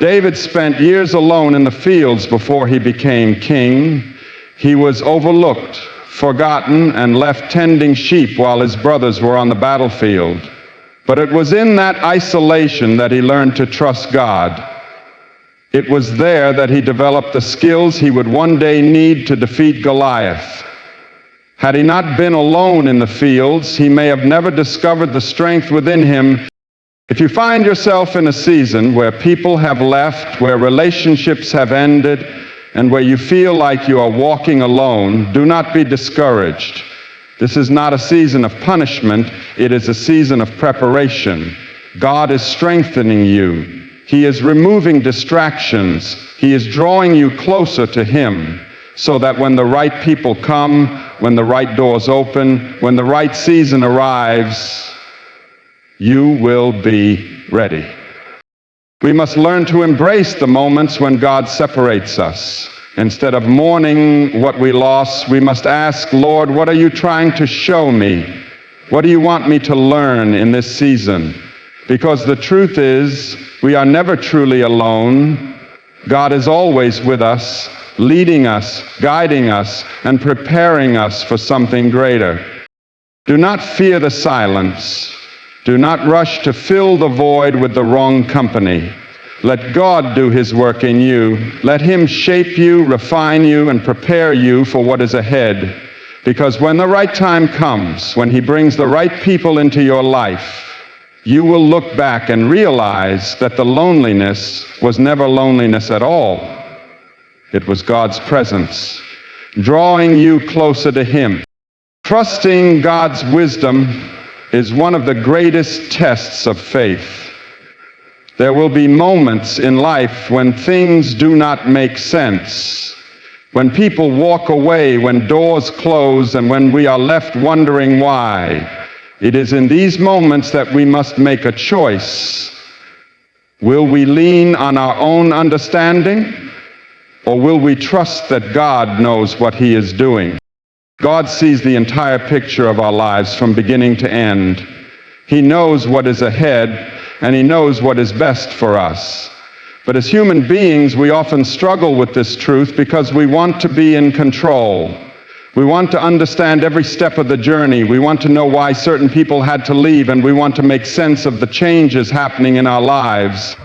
David spent years alone in the fields before he became king. He was overlooked, forgotten, and left tending sheep while his brothers were on the battlefield. But it was in that isolation that he learned to trust God. It was there that he developed the skills he would one day need to defeat Goliath. Had he not been alone in the fields, he may have never discovered the strength within him. If you find yourself in a season where people have left, where relationships have ended, and where you feel like you are walking alone, do not be discouraged. This is not a season of punishment, it is a season of preparation. God is strengthening you. He is removing distractions. He is drawing you closer to Him, so that when the right people come, when the right doors open, when the right season arrives, you will be ready. We must learn to embrace the moments when God separates us. Instead of mourning what we lost, we must ask, Lord, what are you trying to show me? What do you want me to learn in this season? Because the truth is, we are never truly alone. God is always with us, leading us, guiding us, and preparing us for something greater. Do not fear the silence. Do not rush to fill the void with the wrong company. Let God do His work in you. Let Him shape you, refine you, and prepare you for what is ahead. Because when the right time comes, when He brings the right people into your life, you will look back and realize that the loneliness was never loneliness at all. It was God's presence, drawing you closer to Him. Trusting God's wisdom is one of the greatest tests of faith. There will be moments in life when things do not make sense, when people walk away, when doors close, and when we are left wondering why. It is in these moments that we must make a choice. Will we lean on our own understanding, or will we trust that God knows what He is doing? God sees the entire picture of our lives from beginning to end. He knows what is ahead, and He knows what is best for us. But as human beings, we often struggle with this truth because we want to be in control. We want to understand every step of the journey. We want to know why certain people had to leave, and we want to make sense of the changes happening in our lives.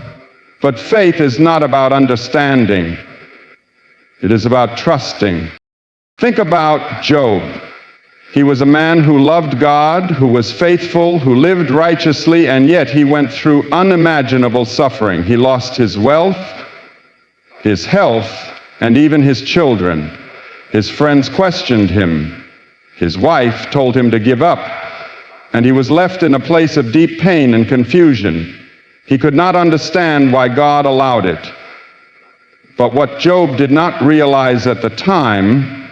But faith is not about understanding. It is about trusting. Think about Job. He was a man who loved God, who was faithful, who lived righteously, and yet he went through unimaginable suffering. He lost his wealth, his health, and even his children. His friends questioned him. His wife told him to give up, and he was left in a place of deep pain and confusion. He could not understand why God allowed it. But what Job did not realize at the time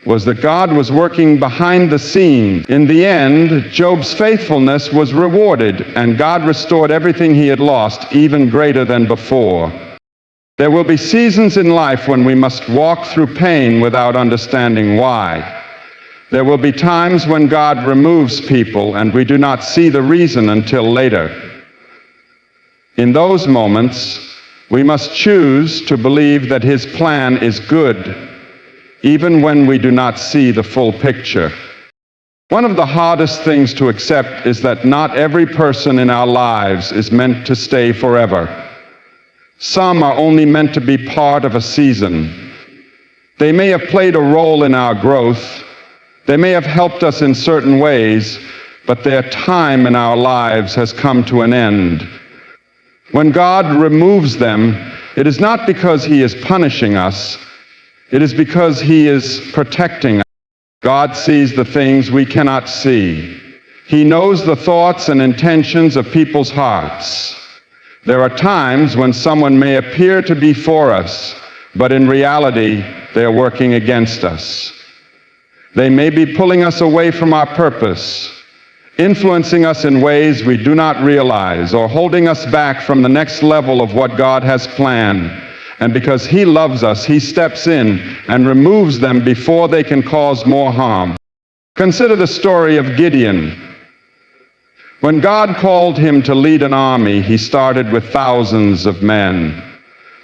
was that God was working behind the scenes. In the end, Job's faithfulness was rewarded, and God restored everything he had lost, even greater than before. There will be seasons in life when we must walk through pain without understanding why. There will be times when God removes people, and we do not see the reason until later. In those moments, we must choose to believe that His plan is good, even when we do not see the full picture. One of the hardest things to accept is that not every person in our lives is meant to stay forever. Some are only meant to be part of a season. They may have played a role in our growth. They may have helped us in certain ways, but their time in our lives has come to an end. When God removes them, it is not because He is punishing us. It is because He is protecting us. God sees the things we cannot see. He knows the thoughts and intentions of people's hearts. There are times when someone may appear to be for us, but in reality, they are working against us. They may be pulling us away from our purpose, influencing us in ways we do not realize, or holding us back from the next level of what God has planned. And because He loves us, He steps in and removes them before they can cause more harm. Consider the story of Gideon. When God called him to lead an army, he started with thousands of men.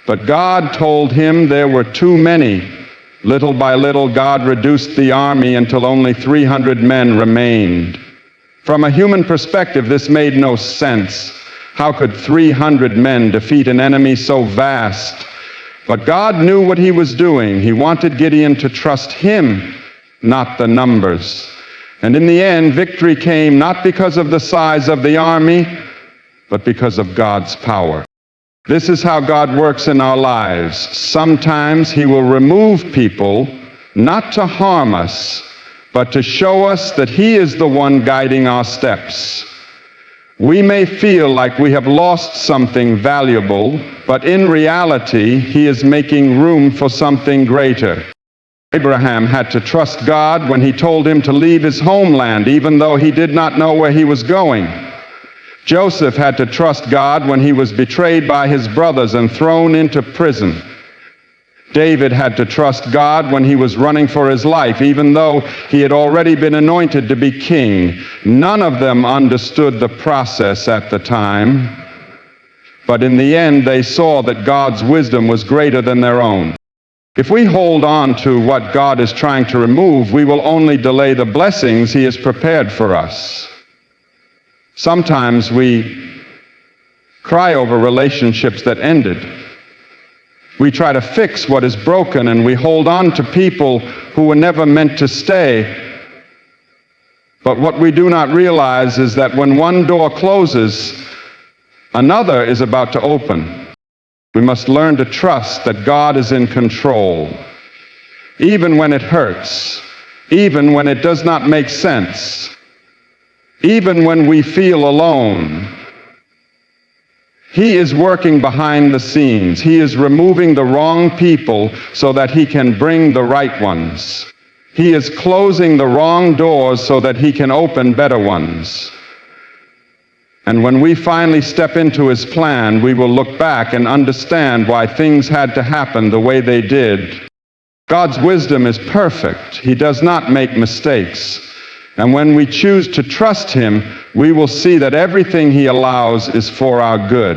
But God told him there were too many. Little by little, God reduced the army until only 300 men remained. From a human perspective, this made no sense. How could 300 men defeat an enemy so vast? But God knew what he was doing. He wanted Gideon to trust him, not the numbers. And in the end, victory came not because of the size of the army, but because of God's power. This is how God works in our lives. Sometimes he will remove people, not to harm us, but to show us that he is the one guiding our steps. We may feel like we have lost something valuable, but in reality, he is making room for something greater. Abraham had to trust God when he told him to leave his homeland, even though he did not know where he was going. Joseph had to trust God when he was betrayed by his brothers and thrown into prison. David had to trust God when he was running for his life, even though he had already been anointed to be king. None of them understood the process at the time, but in the end they saw that God's wisdom was greater than their own. If we hold on to what God is trying to remove, we will only delay the blessings he has prepared for us. Sometimes we cry over relationships that ended. We try to fix what is broken, and we hold on to people who were never meant to stay. But what we do not realize is that when one door closes, another is about to open. We must learn to trust that God is in control, even when it hurts, even when it does not make sense. Even when we feel alone, he is working behind the scenes. He is removing the wrong people so that he can bring the right ones. He is closing the wrong doors so that he can open better ones. And when we finally step into his plan, we will look back and understand why things had to happen the way they did. God's wisdom is perfect. He does not make mistakes. And when we choose to trust him, we will see that everything he allows is for our good.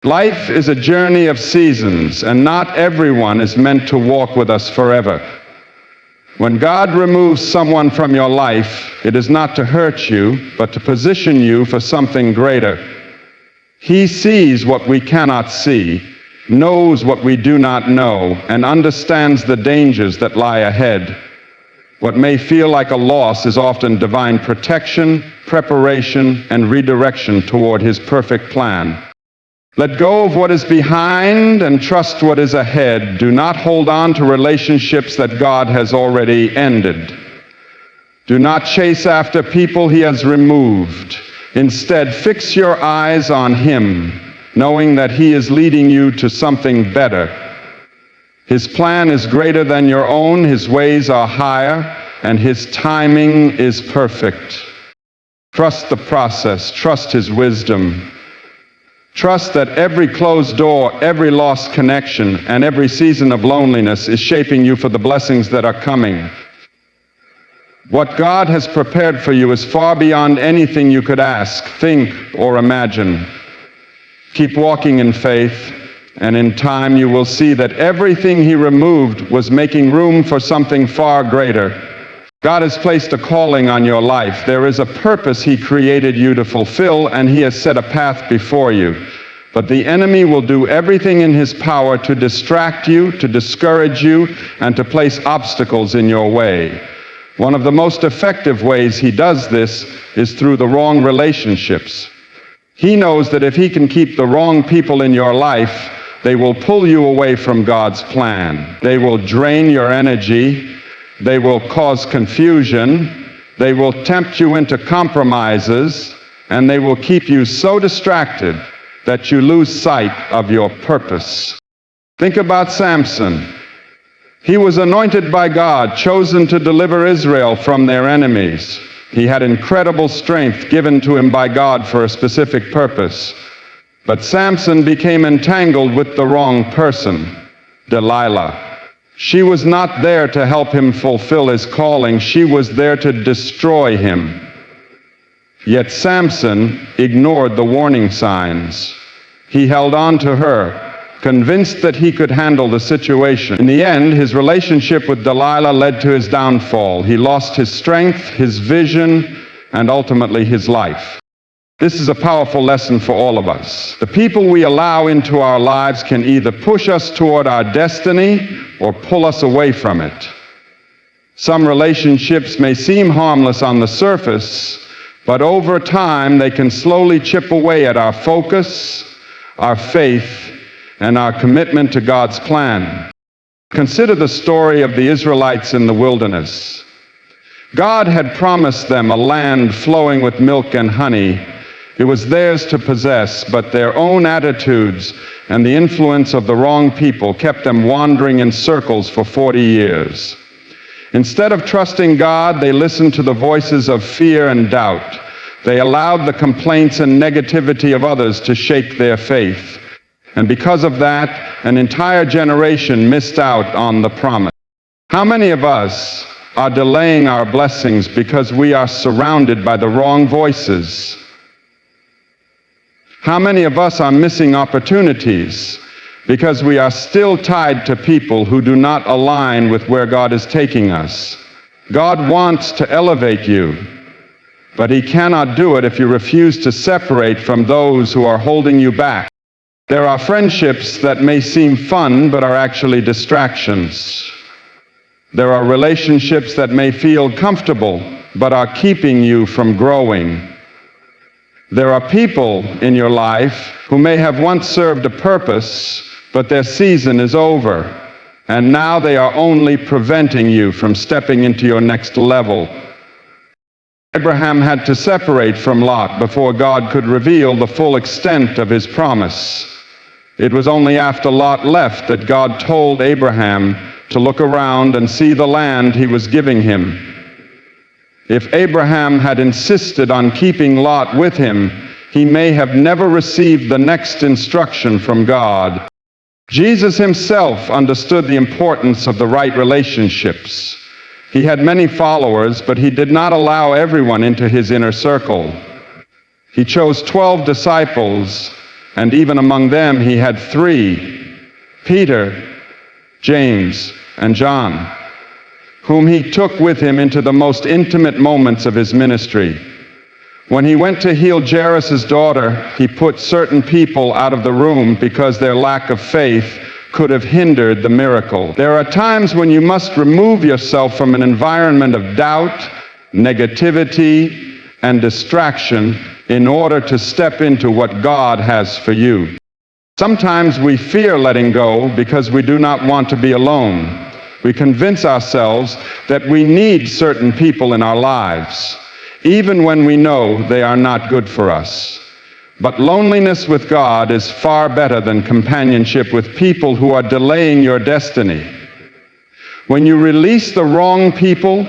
Life is a journey of seasons, and not everyone is meant to walk with us forever. When God removes someone from your life, it is not to hurt you, but to position you for something greater. He sees what we cannot see, knows what we do not know, and understands the dangers that lie ahead. What may feel like a loss is often divine protection, preparation, and redirection toward his perfect plan. Let go of what is behind and trust what is ahead. Do not hold on to relationships that God has already ended. Do not chase after people he has removed. Instead, fix your eyes on him, knowing that he is leading you to something better. His plan is greater than your own, his ways are higher, and his timing is perfect. Trust the process, trust his wisdom. Trust that every closed door, every lost connection, and every season of loneliness is shaping you for the blessings that are coming. What God has prepared for you is far beyond anything you could ask, think, or imagine. Keep walking in faith, and in time you will see that everything he removed was making room for something far greater. God has placed a calling on your life. There is a purpose he created you to fulfill, and he has set a path before you. But the enemy will do everything in his power to distract you, to discourage you, and to place obstacles in your way. One of the most effective ways he does this is through the wrong relationships. He knows that if he can keep the wrong people in your life, they will pull you away from God's plan. They will drain your energy. They will cause confusion. They will tempt you into compromises, and they will keep you so distracted that you lose sight of your purpose. Think about Samson. He was anointed by God, chosen to deliver Israel from their enemies. He had incredible strength given to him by God for a specific purpose. But Samson became entangled with the wrong person, Delilah. She was not there to help him fulfill his calling. She was there to destroy him. Yet Samson ignored the warning signs. He held on to her, convinced that he could handle the situation. In the end, his relationship with Delilah led to his downfall. He lost his strength, his vision, and ultimately his life. This is a powerful lesson for all of us. The people we allow into our lives can either push us toward our destiny or pull us away from it. Some relationships may seem harmless on the surface, but over time they can slowly chip away at our focus, our faith, and our commitment to God's plan. Consider the story of the Israelites in the wilderness. God had promised them a land flowing with milk and honey. It was theirs to possess, but their own attitudes and the influence of the wrong people kept them wandering in circles for 40 years. Instead of trusting God, they listened to the voices of fear and doubt. They allowed the complaints and negativity of others to shake their faith. And because of that, an entire generation missed out on the promise. How many of us are delaying our blessings because we are surrounded by the wrong voices? How many of us are missing opportunities because we are still tied to people who do not align with where God is taking us? God wants to elevate you, but He cannot do it if you refuse to separate from those who are holding you back. There are friendships that may seem fun but are actually distractions. There are relationships that may feel comfortable but are keeping you from growing. There are people in your life who may have once served a purpose, but their season is over, and now they are only preventing you from stepping into your next level. Abraham had to separate from Lot before God could reveal the full extent of His promise. It was only after Lot left that God told Abraham to look around and see the land He was giving him. If Abraham had insisted on keeping Lot with him, he may have never received the next instruction from God. Jesus Himself understood the importance of the right relationships. He had many followers, but He did not allow everyone into His inner circle. He chose 12 disciples, and even among them He had 3, Peter, James, and John, whom He took with Him into the most intimate moments of His ministry. When He went to heal Jairus' daughter, He put certain people out of the room because their lack of faith could have hindered the miracle. There are times when you must remove yourself from an environment of doubt, negativity, and distraction in order to step into what God has for you. Sometimes we fear letting go because we do not want to be alone. We convince ourselves that we need certain people in our lives, even when we know they are not good for us. But loneliness with God is far better than companionship with people who are delaying your destiny. When you release the wrong people,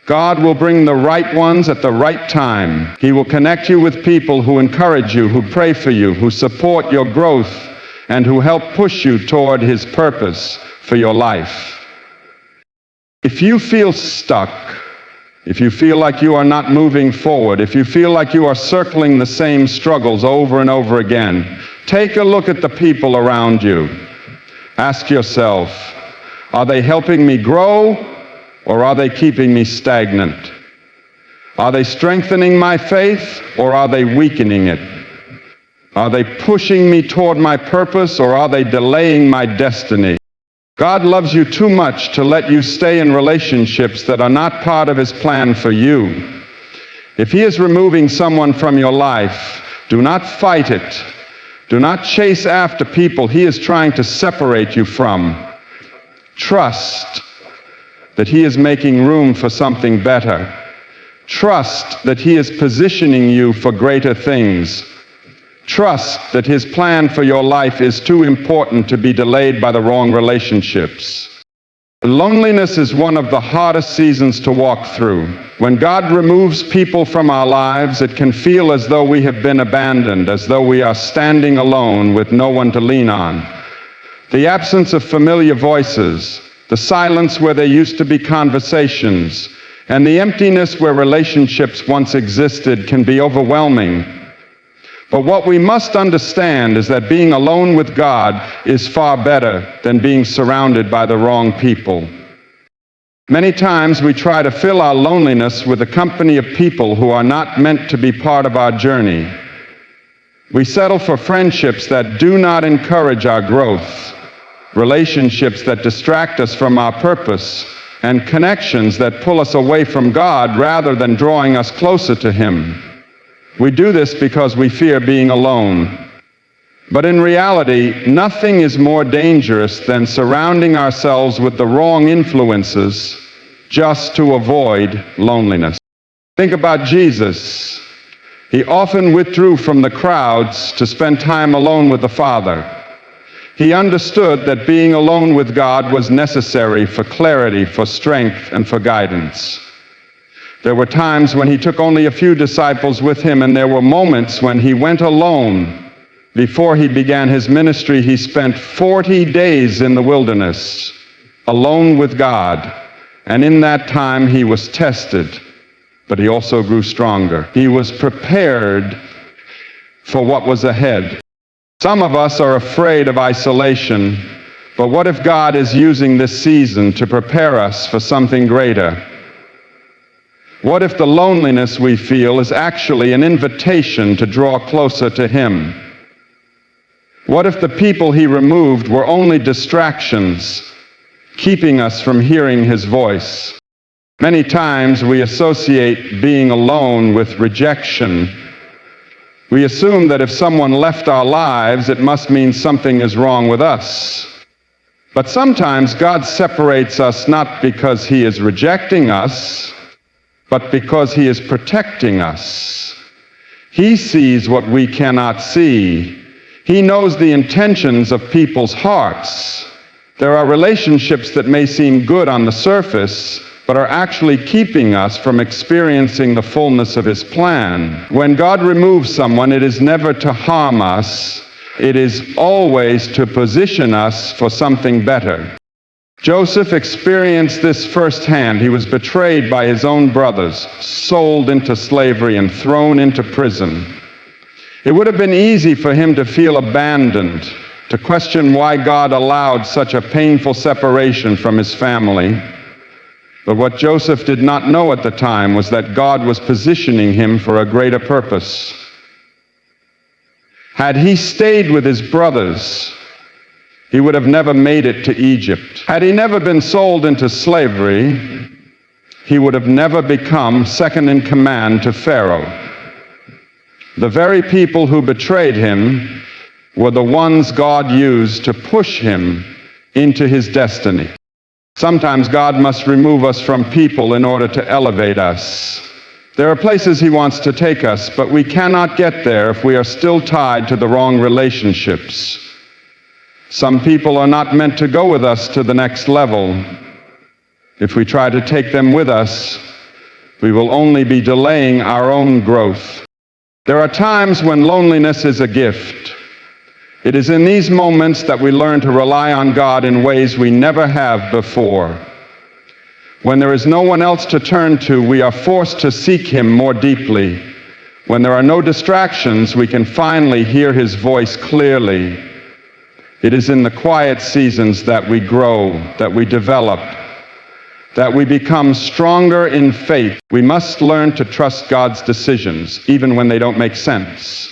God will bring the right ones at the right time. He will connect you with people who encourage you, who pray for you, who support your growth, and who help push you toward His purpose for your life. If you feel stuck, if you feel like you are not moving forward, if you feel like you are circling the same struggles over and over again, take a look at the people around you. Ask yourself, are they helping me grow, or are they keeping me stagnant? Are they strengthening my faith, or are they weakening it? Are they pushing me toward my purpose, or are they delaying my destiny? God loves you too much to let you stay in relationships that are not part of His plan for you. If He is removing someone from your life, do not fight it. Do not chase after people He is trying to separate you from. Trust that He is making room for something better. Trust that He is positioning you for greater things. Trust that His plan for your life is too important to be delayed by the wrong relationships. Loneliness is one of the hardest seasons to walk through. When God removes people from our lives, it can feel as though we have been abandoned, as though we are standing alone with no one to lean on. The absence of familiar voices, the silence where there used to be conversations, and the emptiness where relationships once existed can be overwhelming. But what we must understand is that being alone with God is far better than being surrounded by the wrong people. Many times we try to fill our loneliness with the company of people who are not meant to be part of our journey. We settle for friendships that do not encourage our growth, relationships that distract us from our purpose, and connections that pull us away from God rather than drawing us closer to Him. We do this because we fear being alone. But in reality, nothing is more dangerous than surrounding ourselves with the wrong influences just to avoid loneliness. Think about Jesus. He often withdrew from the crowds to spend time alone with the Father. He understood that being alone with God was necessary for clarity, for strength, and for guidance. There were times when he took only a few disciples with him, and there were moments when he went alone. Before he began his ministry, he spent 40 days in the wilderness, alone with God. And in that time, he was tested, but he also grew stronger. He was prepared for what was ahead. Some of us are afraid of isolation, but what if God is using this season to prepare us for something greater? What if the loneliness we feel is actually an invitation to draw closer to Him? What if the people He removed were only distractions, keeping us from hearing His voice? Many times we associate being alone with rejection. We assume that if someone left our lives, it must mean something is wrong with us. But sometimes God separates us not because He is rejecting us, but because He is protecting us. He sees what we cannot see. He knows the intentions of people's hearts. There are relationships that may seem good on the surface, but are actually keeping us from experiencing the fullness of His plan. When God removes someone, it is never to harm us. It is always to position us for something better. Joseph experienced this firsthand. He was betrayed by his own brothers, sold into slavery, and thrown into prison. It would have been easy for him to feel abandoned, to question why God allowed such a painful separation from his family. But what Joseph did not know at the time was that God was positioning him for a greater purpose. Had he stayed with his brothers, he would have never made it to Egypt. Had he never been sold into slavery, he would have never become second in command to Pharaoh. The very people who betrayed him were the ones God used to push him into his destiny. Sometimes God must remove us from people in order to elevate us. There are places He wants to take us, but we cannot get there if we are still tied to the wrong relationships. Some people are not meant to go with us to the next level. If we try to take them with us, we will only be delaying our own growth. There are times when loneliness is a gift. It is in these moments that we learn to rely on God in ways we never have before. When there is no one else to turn to, we are forced to seek Him more deeply. When there are no distractions, we can finally hear His voice clearly. It is in the quiet seasons that we grow, that we develop, that we become stronger in faith. We must learn to trust God's decisions, even when they don't make sense.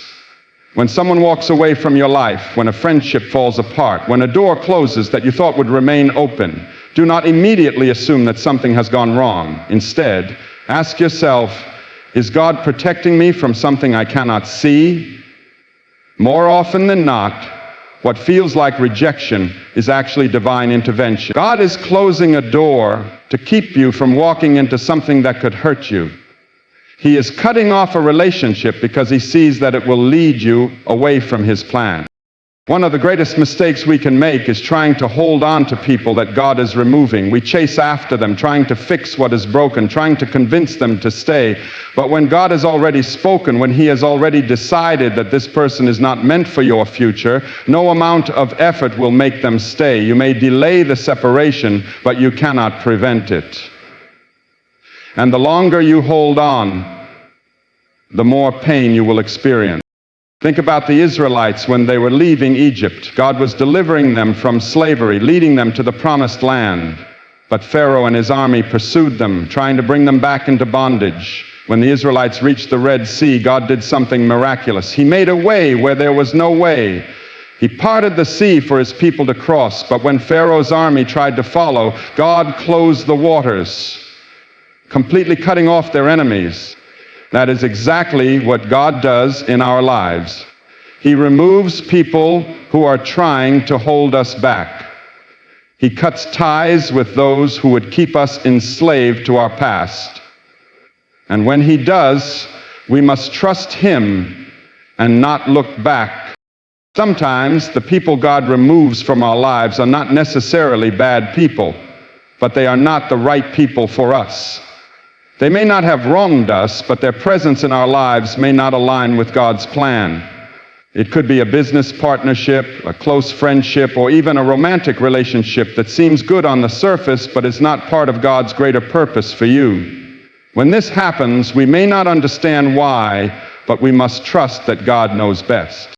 When someone walks away from your life, when a friendship falls apart, when a door closes that you thought would remain open, do not immediately assume that something has gone wrong. Instead, ask yourself, is God protecting me from something I cannot see? More often than not, what feels like rejection is actually divine intervention. God is closing a door to keep you from walking into something that could hurt you. He is cutting off a relationship because He sees that it will lead you away from His plan. One of the greatest mistakes we can make is trying to hold on to people that God is removing. We chase after them, trying to fix what is broken, trying to convince them to stay. But when God has already spoken, when He has already decided that this person is not meant for your future, no amount of effort will make them stay. You may delay the separation, but you cannot prevent it. And the longer you hold on, the more pain you will experience. Think about the Israelites when they were leaving Egypt. God was delivering them from slavery, leading them to the promised land. But Pharaoh and his army pursued them, trying to bring them back into bondage. When the Israelites reached the Red Sea, God did something miraculous. He made a way where there was no way. He parted the sea for his people to cross, but when Pharaoh's army tried to follow, God closed the waters, completely cutting off their enemies. That is exactly what God does in our lives. He removes people who are trying to hold us back. He cuts ties with those who would keep us enslaved to our past. And when he does, we must trust him and not look back. Sometimes the people God removes from our lives are not necessarily bad people, but they are not the right people for us. They may not have wronged us, but their presence in our lives may not align with God's plan. It could be a business partnership, a close friendship, or even a romantic relationship that seems good on the surface, but is not part of God's greater purpose for you. When this happens, we may not understand why, but we must trust that God knows best.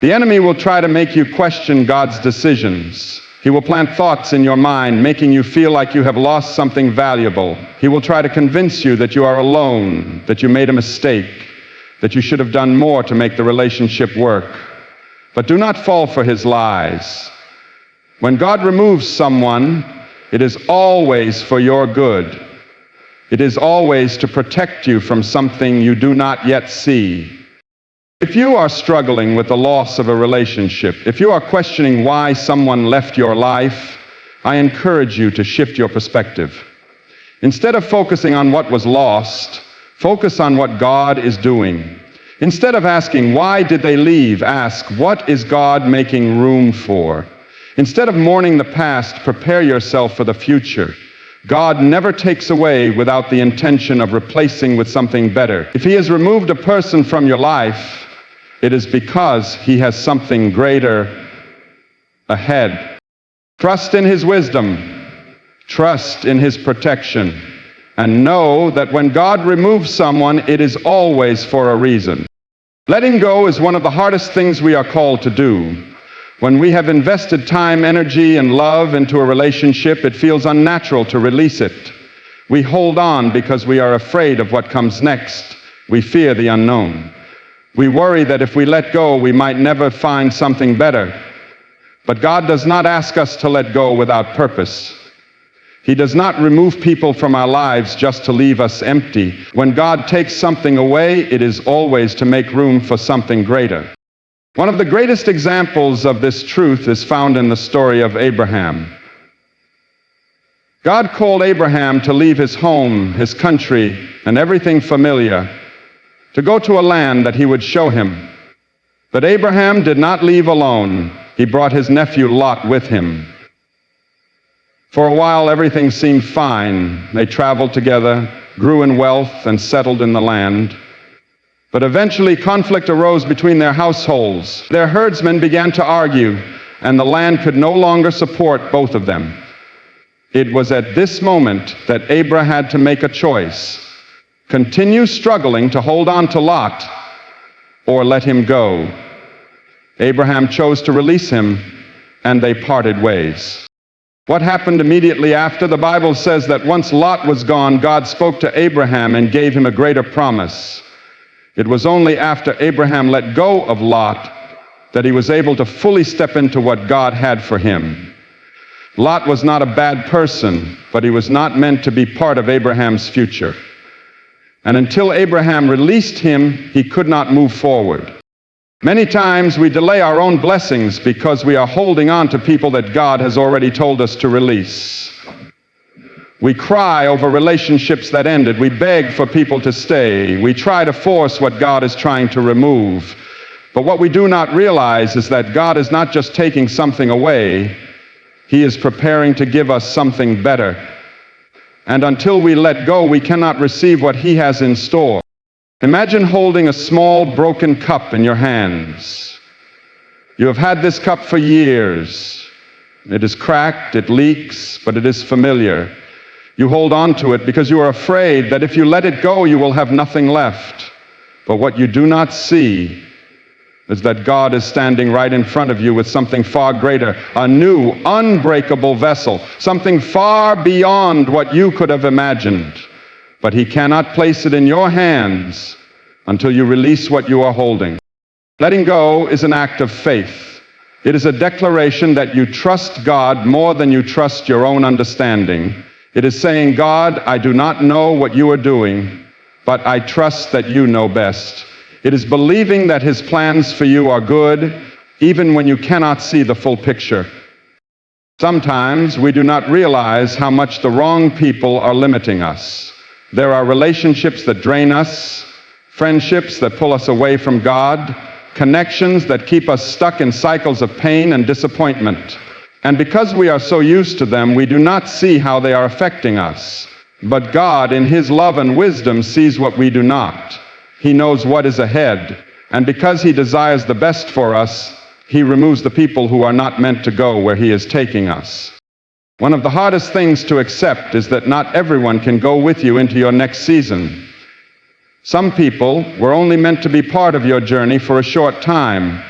The enemy will try to make you question God's decisions. He will plant thoughts in your mind, making you feel like you have lost something valuable. He will try to convince you that you are alone, that you made a mistake, that you should have done more to make the relationship work. But do not fall for his lies. When God removes someone, it is always for your good. It is always to protect you from something you do not yet see. If you are struggling with the loss of a relationship, if you are questioning why someone left your life, I encourage you to shift your perspective. Instead of focusing on what was lost, focus on what God is doing. Instead of asking, why did they leave, ask, what is God making room for? Instead of mourning the past, prepare yourself for the future. God never takes away without the intention of replacing with something better. If he has removed a person from your life, it is because he has something greater ahead. Trust in his wisdom, trust in his protection, and know that when God removes someone, it is always for a reason. Letting go is one of the hardest things we are called to do. When we have invested time, energy, and love into a relationship, it feels unnatural to release it. We hold on because we are afraid of what comes next. We fear the unknown. We worry that if we let go, we might never find something better. But God does not ask us to let go without purpose. He does not remove people from our lives just to leave us empty. When God takes something away, it is always to make room for something greater. One of the greatest examples of this truth is found in the story of Abraham. God called Abraham to leave his home, his country, and everything familiar, to go to a land that he would show him. But Abraham did not leave alone. He brought his nephew Lot with him. For a while, everything seemed fine. They traveled together, grew in wealth, and settled in the land. But eventually, conflict arose between their households. Their herdsmen began to argue, and the land could no longer support both of them. It was at this moment that Abraham had to make a choice: continue struggling to hold on to Lot, or let him go. Abraham chose to release him, and they parted ways. What happened immediately after? The Bible says that once Lot was gone, God spoke to Abraham and gave him a greater promise. It was only after Abraham let go of Lot that he was able to fully step into what God had for him. Lot was not a bad person, but he was not meant to be part of Abraham's future. And until Abraham released him, he could not move forward. Many times we delay our own blessings because we are holding on to people that God has already told us to release. We cry over relationships that ended. We beg for people to stay. We try to force what God is trying to remove. But what we do not realize is that God is not just taking something away. He is preparing to give us something better. And until we let go, we cannot receive what he has in store. Imagine holding a small broken cup in your hands. You have had this cup for years. It is cracked, it leaks, but it is familiar. You hold on to it because you are afraid that if you let it go, you will have nothing left. But what you do not see is that God is standing right in front of you with something far greater, a new, unbreakable vessel, something far beyond what you could have imagined. But He cannot place it in your hands until you release what you are holding. Letting go is an act of faith. It is a declaration that you trust God more than you trust your own understanding. It is saying, God, I do not know what you are doing, but I trust that you know best. It is believing that His plans for you are good, even when you cannot see the full picture. Sometimes we do not realize how much the wrong people are limiting us. There are relationships that drain us, friendships that pull us away from God, connections that keep us stuck in cycles of pain and disappointment. And because we are so used to them, we do not see how they are affecting us. But God, in His love and wisdom, sees what we do not. He knows what is ahead, and because He desires the best for us, He removes the people who are not meant to go where He is taking us. One of the hardest things to accept is that not everyone can go with you into your next season. Some people were only meant to be part of your journey for a short time.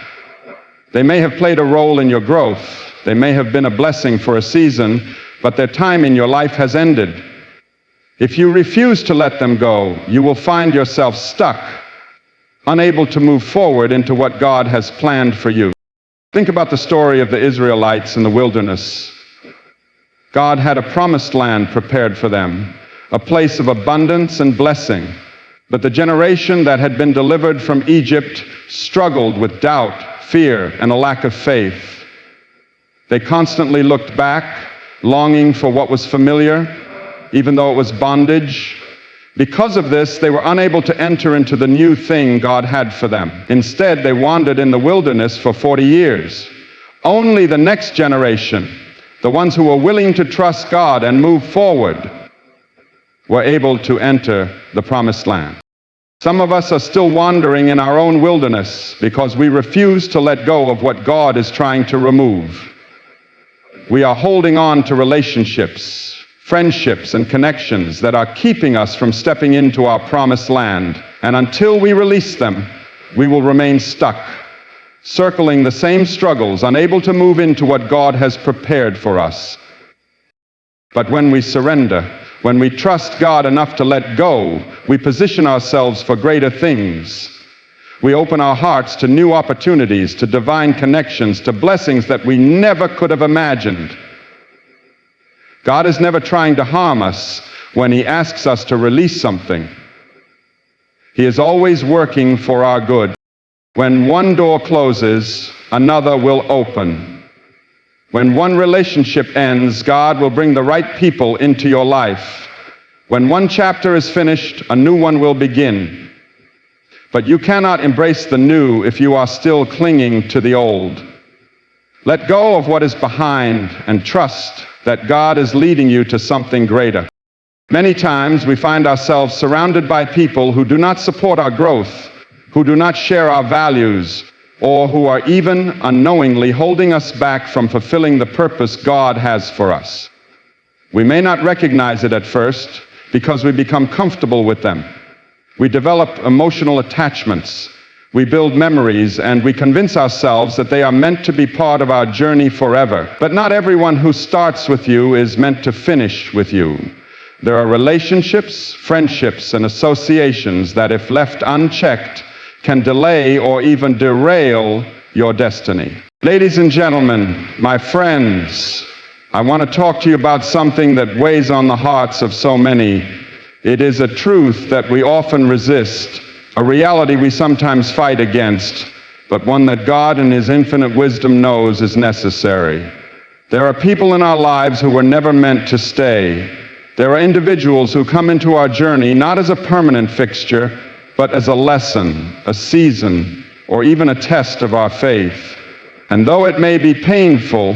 They may have played a role in your growth. They may have been a blessing for a season, but their time in your life has ended. If you refuse to let them go, you will find yourself stuck, unable to move forward into what God has planned for you. Think about the story of the Israelites in the wilderness. God had a promised land prepared for them, a place of abundance and blessing. But the generation that had been delivered from Egypt struggled with doubt, fear, and a lack of faith. They constantly looked back, longing for what was familiar, even though it was bondage. Because of this, they were unable to enter into the new thing God had for them. Instead, they wandered in the wilderness for 40 years. Only the next generation, the ones who were willing to trust God and move forward, were able to enter the promised land. Some of us are still wandering in our own wilderness because we refuse to let go of what God is trying to remove. We are holding on to relationships, friendships, and connections that are keeping us from stepping into our promised land. And until we release them, we will remain stuck, circling the same struggles, unable to move into what God has prepared for us. But when we surrender, when we trust God enough to let go, we position ourselves for greater things. We open our hearts to new opportunities, to divine connections, to blessings that we never could have imagined. God is never trying to harm us when He asks us to release something. He is always working for our good. When one door closes, another will open. When one relationship ends, God will bring the right people into your life. When one chapter is finished, a new one will begin. But you cannot embrace the new if you are still clinging to the old. Let go of what is behind and trust that God is leading you to something greater. Many times we find ourselves surrounded by people who do not support our growth, who do not share our values, or who are even unknowingly holding us back from fulfilling the purpose God has for us. We may not recognize it at first because we become comfortable with them. We develop emotional attachments. We build memories, and we convince ourselves that they are meant to be part of our journey forever. But not everyone who starts with you is meant to finish with you. There are relationships, friendships, and associations that, if left unchecked, can delay or even derail your destiny. Ladies and gentlemen, my friends, I want to talk to you about something that weighs on the hearts of so many. It is a truth that we often resist, a reality we sometimes fight against, but one that God in His infinite wisdom knows is necessary. There are people in our lives who were never meant to stay. There are individuals who come into our journey not as a permanent fixture, but as a lesson, a season, or even a test of our faith. And though it may be painful,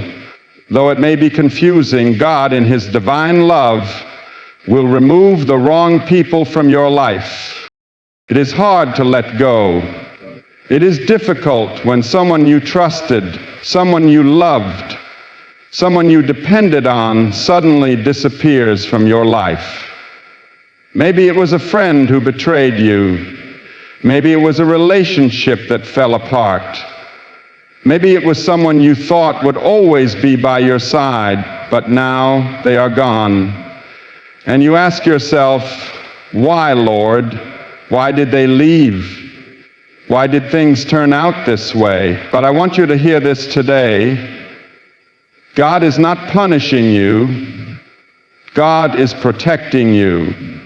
though it may be confusing, God in His divine love will remove the wrong people from your life. It is hard to let go. It is difficult when someone you trusted, someone you loved, someone you depended on suddenly disappears from your life. Maybe it was a friend who betrayed you. Maybe it was a relationship that fell apart. Maybe it was someone you thought would always be by your side, but now they are gone. And you ask yourself, why, Lord? Why did they leave? Why did things turn out this way? But I want you to hear this today. God is not punishing you. God is protecting you.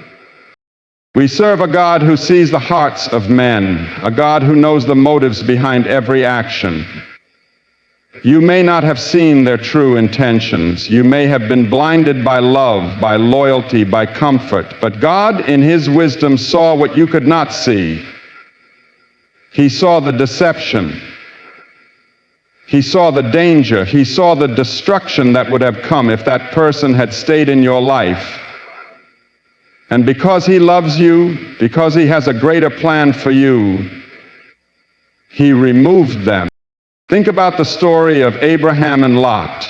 We serve a God who sees the hearts of men, a God who knows the motives behind every action. You may not have seen their true intentions. You may have been blinded by love, by loyalty, by comfort. But God, in His wisdom, saw what you could not see. He saw the deception. He saw the danger. He saw the destruction that would have come if that person had stayed in your life. And because He loves you, because He has a greater plan for you, He removed them. Think about the story of Abraham and Lot.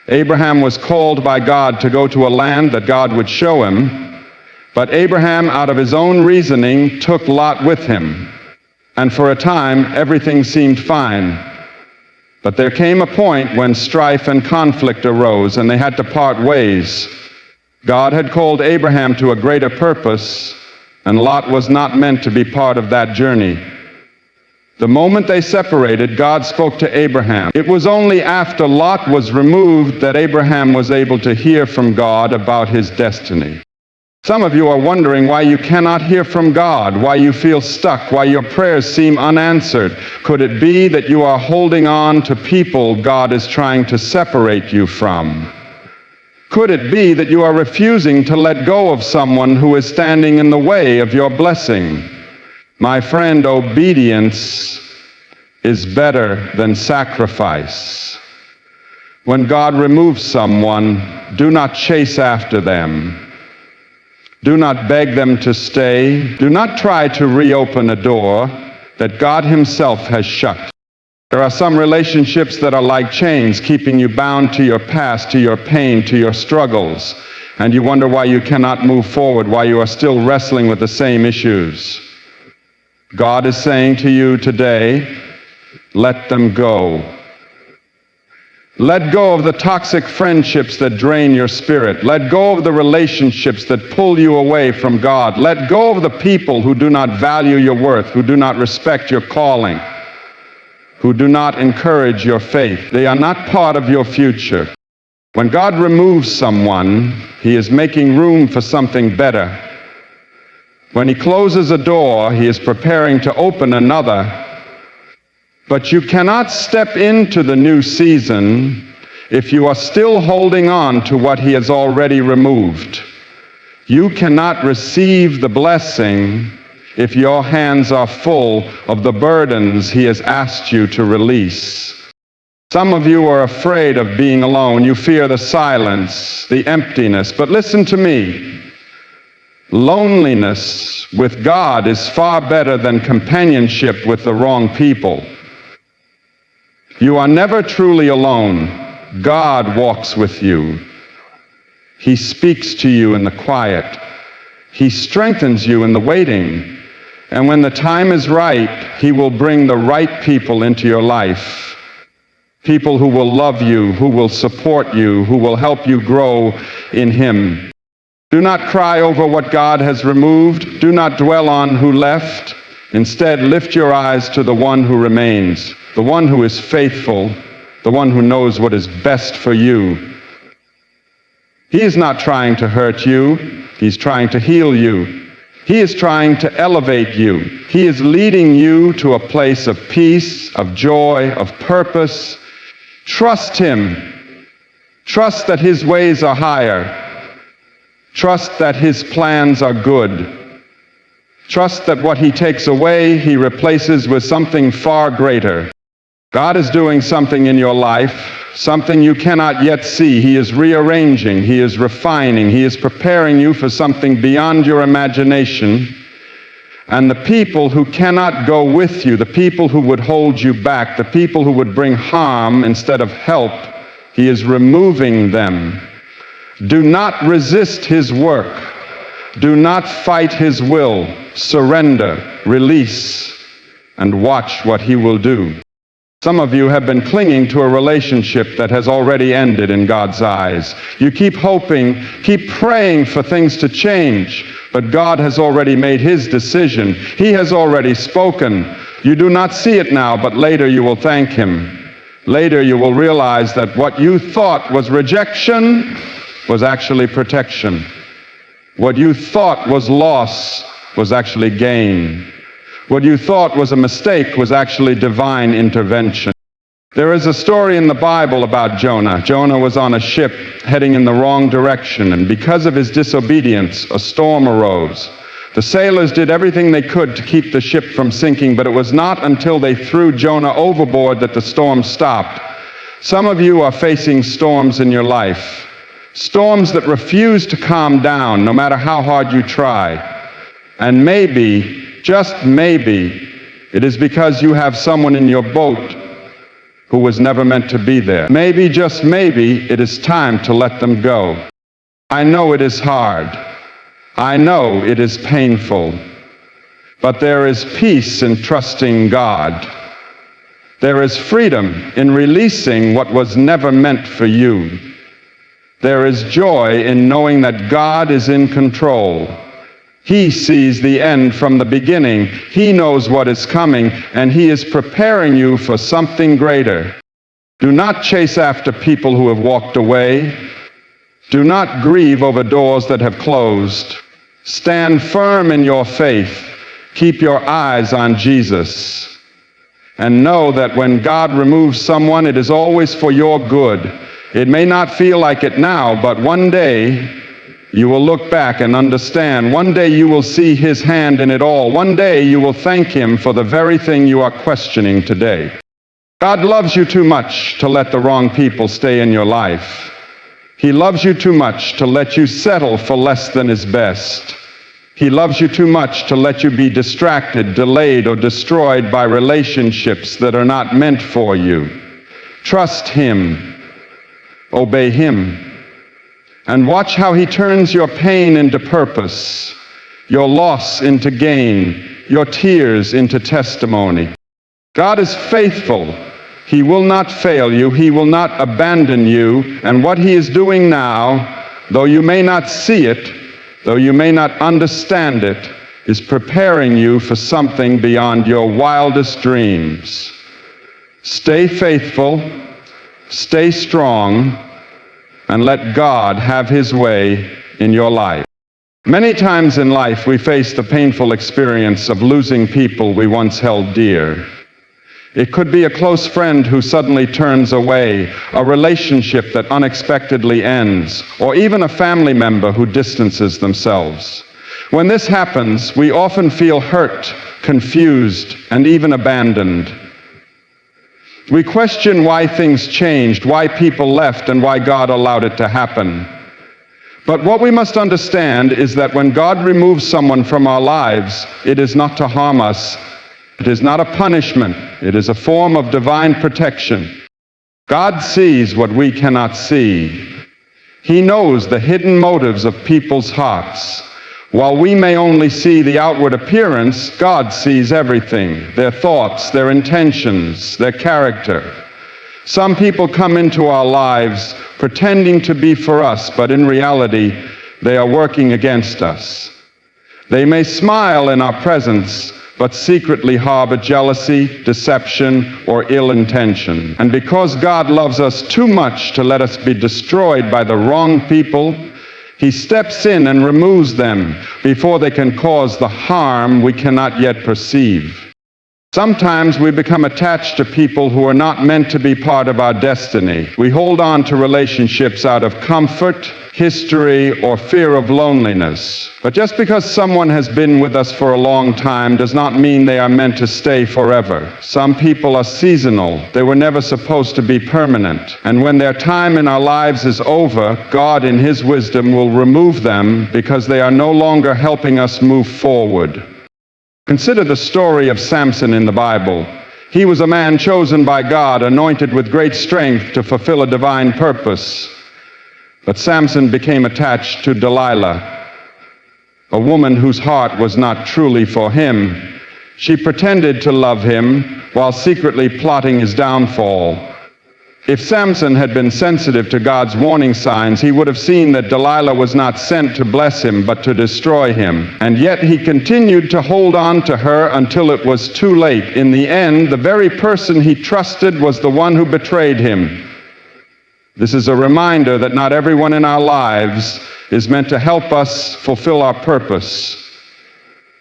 Abraham was called by God to go to a land that God would show him, but Abraham, out of his own reasoning, took Lot with him. And for a time, everything seemed fine. But there came a point when strife and conflict arose, and they had to part ways. God had called Abraham to a greater purpose, and Lot was not meant to be part of that journey. The moment they separated, God spoke to Abraham. It was only after Lot was removed that Abraham was able to hear from God about his destiny. Some of you are wondering why you cannot hear from God, why you feel stuck, why your prayers seem unanswered. Could it be that you are holding on to people God is trying to separate you from? Could it be that you are refusing to let go of someone who is standing in the way of your blessing? My friend, obedience is better than sacrifice. When God removes someone, do not chase after them. Do not beg them to stay. Do not try to reopen a door that God Himself has shut. There are some relationships that are like chains, keeping you bound to your past, to your pain, to your struggles, and you wonder why you cannot move forward, why you are still wrestling with the same issues. God is saying to you today, let them go. Let go of the toxic friendships that drain your spirit. Let go of the relationships that pull you away from God. Let go of the people who do not value your worth, who do not respect your calling, who do not encourage your faith. They are not part of your future. When God removes someone, He is making room for something better. When He closes a door, He is preparing to open another. But you cannot step into the new season if you are still holding on to what He has already removed. You cannot receive the blessing if your hands are full of the burdens He has asked you to release. Some of you are afraid of being alone. You fear the silence, the emptiness. But listen to me. Loneliness with God is far better than companionship with the wrong people. You are never truly alone. God walks with you. He speaks to you in the quiet. He strengthens you in the waiting. And when the time is right, He will bring the right people into your life. People who will love you, who will support you, who will help you grow in Him. Do not cry over what God has removed. Do not dwell on who left. Instead, lift your eyes to the one who remains, the one who is faithful, the one who knows what is best for you. He is not trying to hurt you. He's trying to heal you. He is trying to elevate you. He is leading you to a place of peace, of joy, of purpose. Trust Him. Trust that His ways are higher. Trust that His plans are good. Trust that what He takes away, He replaces with something far greater. God is doing something in your life, something you cannot yet see. He is rearranging, He is refining, He is preparing you for something beyond your imagination. And the people who cannot go with you, the people who would hold you back, the people who would bring harm instead of help, He is removing them. Do not resist His work. Do not fight his will. Surrender, release, and watch what he will do. Some of you have been clinging to a relationship that has already ended in God's eyes. You keep hoping, keep praying for things to change, but God has already made his decision. He has already spoken. You do not see it now, but later you will thank him. Later you will realize that what you thought was rejection was actually protection. What you thought was loss was actually gain. What you thought was a mistake was actually divine intervention. There is a story in the Bible about Jonah. Jonah was on a ship heading in the wrong direction, and because of his disobedience, a storm arose. The sailors did everything they could to keep the ship from sinking, but it was not until they threw Jonah overboard that the storm stopped. Some of you are facing storms in your life, storms that refuse to calm down no matter how hard you try. And maybe, just maybe, it is because you have someone in your boat who was never meant to be there. Maybe, just maybe, it is time to let them go. I know it is hard. I know it is painful. But there is peace in trusting God. There is freedom in releasing what was never meant for you. There is joy in knowing that God is in control. He sees the end from the beginning. He knows what is coming, and he is preparing you for something greater. Do not chase after people who have walked away. Do not grieve over doors that have closed. Stand firm in your faith. Keep your eyes on Jesus. And know that when God removes someone, it is always for your good. It may not feel like it now, but one day you will look back and understand. One day you will see his hand in it all. One day you will thank him for the very thing you are questioning today. God loves you too much to let the wrong people stay in your life. He loves you too much to let you settle for less than is best. He loves you too much to let you be distracted, delayed, or destroyed by relationships that are not meant for you. Trust him. Obey him. And watch how he turns your pain into purpose, your loss into gain, your tears into testimony. God is faithful. He will not fail you. He will not abandon you. And what he is doing now, though you may not see it, though you may not understand it, is preparing you for something beyond your wildest dreams. Stay faithful, stay strong, and let God have his way in your life. Many times in life we face the painful experience of losing people we once held dear. It could be a close friend who suddenly turns away, a relationship that unexpectedly ends, or even a family member who distances themselves. When this happens, we often feel hurt, confused, and even abandoned. We question why things changed, why people left, and why God allowed it to happen. But what we must understand is that when God removes someone from our lives, it is not to harm us. It is not a punishment. It is a form of divine protection. God sees what we cannot see. He knows the hidden motives of people's hearts. While we may only see the outward appearance, God sees everything, their thoughts, their intentions, their character. Some people come into our lives pretending to be for us, but in reality, they are working against us. They may smile in our presence, but secretly harbor jealousy, deception, or ill intention. And because God loves us too much to let us be destroyed by the wrong people, he steps in and removes them before they can cause the harm we cannot yet perceive. Sometimes we become attached to people who are not meant to be part of our destiny. We hold on to relationships out of comfort, history, or fear of loneliness. But just because someone has been with us for a long time does not mean they are meant to stay forever. Some people are seasonal. They were never supposed to be permanent. And when their time in our lives is over, God in his wisdom will remove them because they are no longer helping us move forward. Consider the story of Samson in the Bible. He was a man chosen by God, anointed with great strength to fulfill a divine purpose. But Samson became attached to Delilah. a woman whose heart was not truly for him. She pretended to love him while secretly plotting his downfall. If Samson had been sensitive to God's warning signs, he would have seen that Delilah was not sent to bless him, but to destroy him. And yet he continued to hold on to her until it was too late. In the end, the very person he trusted was the one who betrayed him. This is a reminder that not everyone in our lives is meant to help us fulfill our purpose.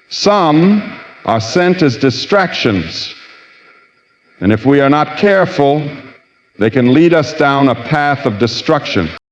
Some are sent as distractions, and if we are not careful, they can lead us down a path of destruction.